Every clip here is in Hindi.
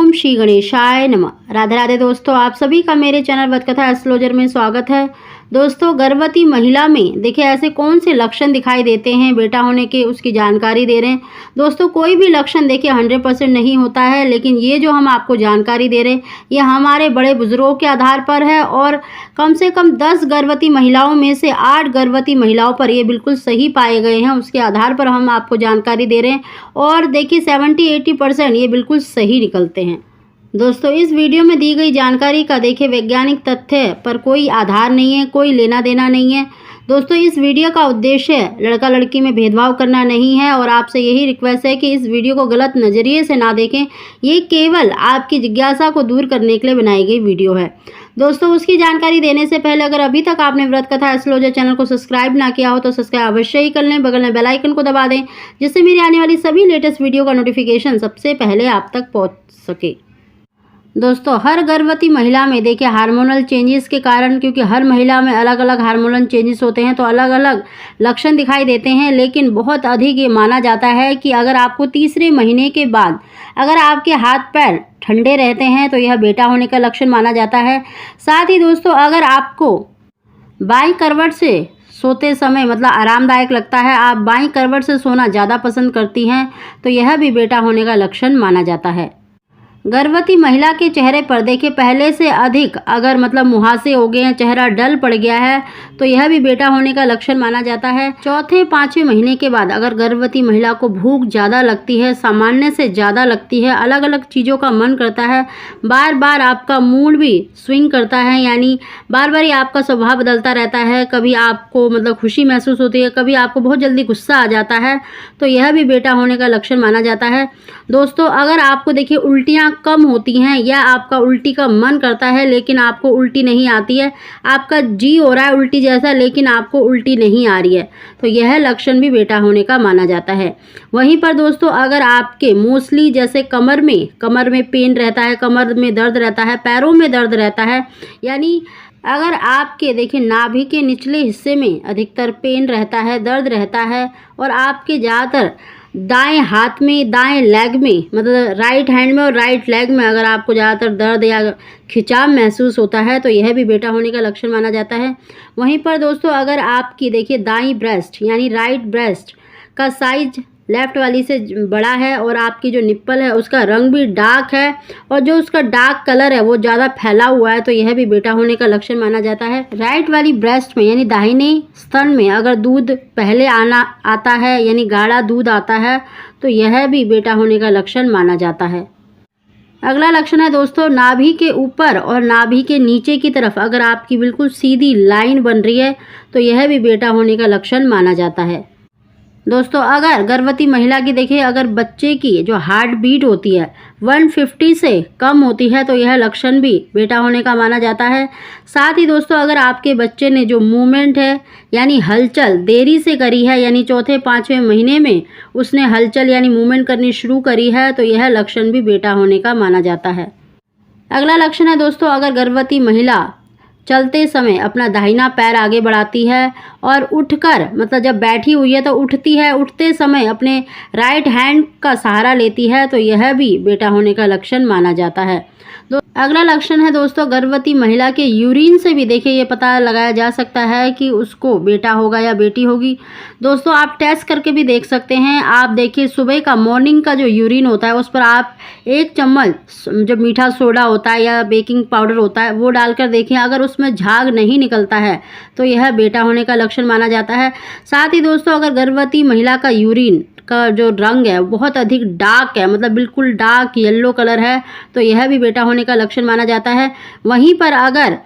ओम श्री गणेशाय नमः। राधे राधे दोस्तों, आप सभी का मेरे चैनल वतकथा एस्ट्रोलॉजर में स्वागत है। दोस्तों, गर्भवती महिला में देखिए ऐसे कौन से लक्षण दिखाई देते हैं बेटा होने के, उसकी जानकारी दे रहे हैं। दोस्तों, कोई भी लक्षण देखिए 100% नहीं होता है, लेकिन ये जो हम आपको जानकारी दे रहे हैं ये हमारे बड़े बुजुर्गों के आधार पर है और कम से कम 10 गर्भवती महिलाओं में से 8 गर्भवती महिलाओं पर ये बिल्कुल सही पाए गए हैं। उसके आधार पर हम आपको जानकारी दे रहे हैं और देखिए 70-80% ये बिल्कुल सही निकलते हैं। दोस्तों, इस वीडियो में दी गई जानकारी का देखिए वैज्ञानिक तथ्य पर कोई आधार नहीं है, कोई लेना देना नहीं है। दोस्तों, इस वीडियो का उद्देश्य लड़का लड़की में भेदभाव करना नहीं है और आपसे यही रिक्वेस्ट है कि इस वीडियो को गलत नज़रिए से ना देखें। ये केवल आपकी जिज्ञासा को दूर करने के लिए बनाई गई वीडियो है। दोस्तों, उसकी जानकारी देने से पहले अगर अभी तक आपने व्रत कथा एस्ट्रोलॉजर चैनल को सब्सक्राइब ना किया हो तो सब्सक्राइब अवश्य ही कर लें। बगल में बेल आइकन को दबा दें जिससे मेरी आने वाली सभी लेटेस्ट वीडियो का नोटिफिकेशन सबसे पहले आप तक पहुँच सके। दोस्तों, हर गर्भवती महिला में देखिए हार्मोनल चेंजेस के कारण, क्योंकि हर महिला में अलग अलग हार्मोनल चेंजेस होते हैं तो अलग अलग लक्षण दिखाई देते हैं। लेकिन बहुत अधिक ये माना जाता है कि अगर आपको तीसरे महीने के बाद अगर आपके हाथ पैर ठंडे रहते हैं तो यह बेटा होने का लक्षण माना जाता है। साथ ही दोस्तों, अगर आपको बाईं करवट से सोते समय मतलब आरामदायक लगता है, आप बाईं करवट से सोना ज़्यादा पसंद करती हैं तो यह भी बेटा होने का लक्षण माना जाता है। गर्भवती महिला के चेहरे पर देखिए पहले से अधिक अगर मतलब मुहासे हो गए हैं, चेहरा डल पड़ गया है तो यह भी बेटा होने का लक्षण माना जाता है। चौथे 5वें महीने के बाद अगर गर्भवती महिला को भूख ज़्यादा लगती है, सामान्य से ज़्यादा लगती है, अलग अलग चीज़ों का मन करता है, बार बार आपका मूड भी स्विंग करता है, यानी बार बार ही आपका स्वभाव बदलता रहता है, कभी आपको मतलब खुशी महसूस होती है, कभी आपको बहुत जल्दी गुस्सा आ जाता है, तो यह भी बेटा होने का लक्षण माना जाता है। दोस्तों, अगर आपको देखिए उल्टियाँ कम होती हैं या आपका उल्टी का मन करता है लेकिन आपको उल्टी नहीं आती है, आपका जी हो रहा है उल्टी जैसा लेकिन आपको उल्टी नहीं आ रही है, तो यह लक्षण भी बेटा होने का माना जाता है। वहीं पर दोस्तों, अगर आपके मोस्टली जैसे कमर में पेन रहता है, कमर में दर्द रहता है, पैरों में दर्द रहता है, यानी अगर आपके देखिए नाभि के निचले हिस्से में अधिकतर पेन रहता है, दर्द रहता है और आपके ज़्यादातर दाएं हाथ में, दाएं लेग में मतलब राइट हैंड में और राइट लेग में अगर आपको ज़्यादातर दर्द या खिंचाव महसूस होता है तो यह भी बेटा होने का लक्षण माना जाता है। वहीं पर दोस्तों, अगर आपकी देखिए दाईं ब्रेस्ट यानी राइट ब्रेस्ट का साइज लेफ्ट वाली से बड़ा है और आपकी जो निप्पल है उसका रंग भी डार्क है और जो उसका डार्क कलर है वो ज़्यादा फैला हुआ है तो यह भी बेटा होने का लक्षण माना जाता है। राइट वाली ब्रेस्ट में यानी दाहिने स्तन में अगर दूध पहले आता है यानी गाढ़ा दूध आता है तो यह भी बेटा होने का लक्षण माना जाता है। अगला लक्षण है दोस्तों, नाभि के ऊपर और नाभि के नीचे की तरफ अगर आपकी बिल्कुल सीधी लाइन बन रही है तो यह भी बेटा होने का लक्षण माना जाता है। दोस्तों, अगर गर्भवती महिला की देखिए अगर बच्चे की जो हार्ट बीट होती है 150 से कम होती है तो यह लक्षण भी बेटा होने का माना जाता है। साथ ही दोस्तों, अगर आपके बच्चे ने जो मूवमेंट है यानी हलचल देरी से करी है, यानी चौथे 5वें महीने में उसने हलचल यानी मूवमेंट करनी शुरू करी है तो यह लक्षण भी बेटा होने का माना जाता है। अगला लक्षण है दोस्तों, अगर गर्भवती महिला चलते समय अपना दाहिना पैर आगे बढ़ाती है और उठकर मतलब जब बैठी हुई है तो उठती है, उठते समय अपने राइट हैंड का सहारा लेती है तो यह भी बेटा होने का लक्षण माना जाता है। अगला लक्षण है दोस्तों, गर्भवती महिला के यूरिन से भी देखिए ये पता लगाया जा सकता है कि उसको बेटा होगा या बेटी होगी। दोस्तों, आप टेस्ट करके भी देख सकते हैं। आप देखिए सुबह का मॉर्निंग का जो यूरिन होता है उस पर आप 1 चम्मच जो मीठा सोडा होता है या बेकिंग पाउडर होता है वो डालकर देखिए, अगर उसमें झाग नहीं निकलता है तो यह बेटा होने का लक्षण माना जाता है। साथ ही दोस्तों, अगर गर्भवती महिला का यूरिन का जो रंग है बहुत अधिक डार्क है, मतलब बिल्कुल डार्क येलो कलर है तो यह भी बेटा होने का लक्षण माना जाता है। वहीं पर अगर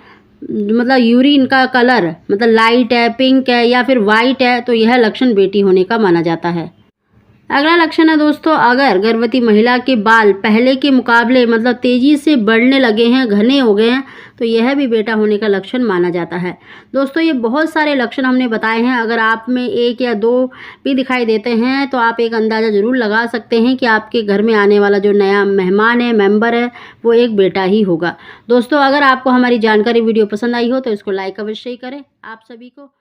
मतलब यूरिन का कलर मतलब लाइट है, पिंक है या फिर वाइट है तो यह लक्षण बेटी होने का माना जाता है। अगला लक्षण है दोस्तों, अगर गर्भवती महिला के बाल पहले के मुकाबले मतलब तेज़ी से बढ़ने लगे हैं, घने हो गए हैं तो यह भी बेटा होने का लक्षण माना जाता है। दोस्तों, ये बहुत सारे लक्षण हमने बताए हैं। अगर आप में 1 या 2 भी दिखाई देते हैं तो आप एक अंदाज़ा ज़रूर लगा सकते हैं कि आपके घर में आने वाला जो नया मेहमान है, मेंबर है, वो एक बेटा ही होगा। दोस्तों, अगर आपको हमारी जानकारी वीडियो पसंद आई हो तो इसको लाइक अवश्य ही करें। आप सभी को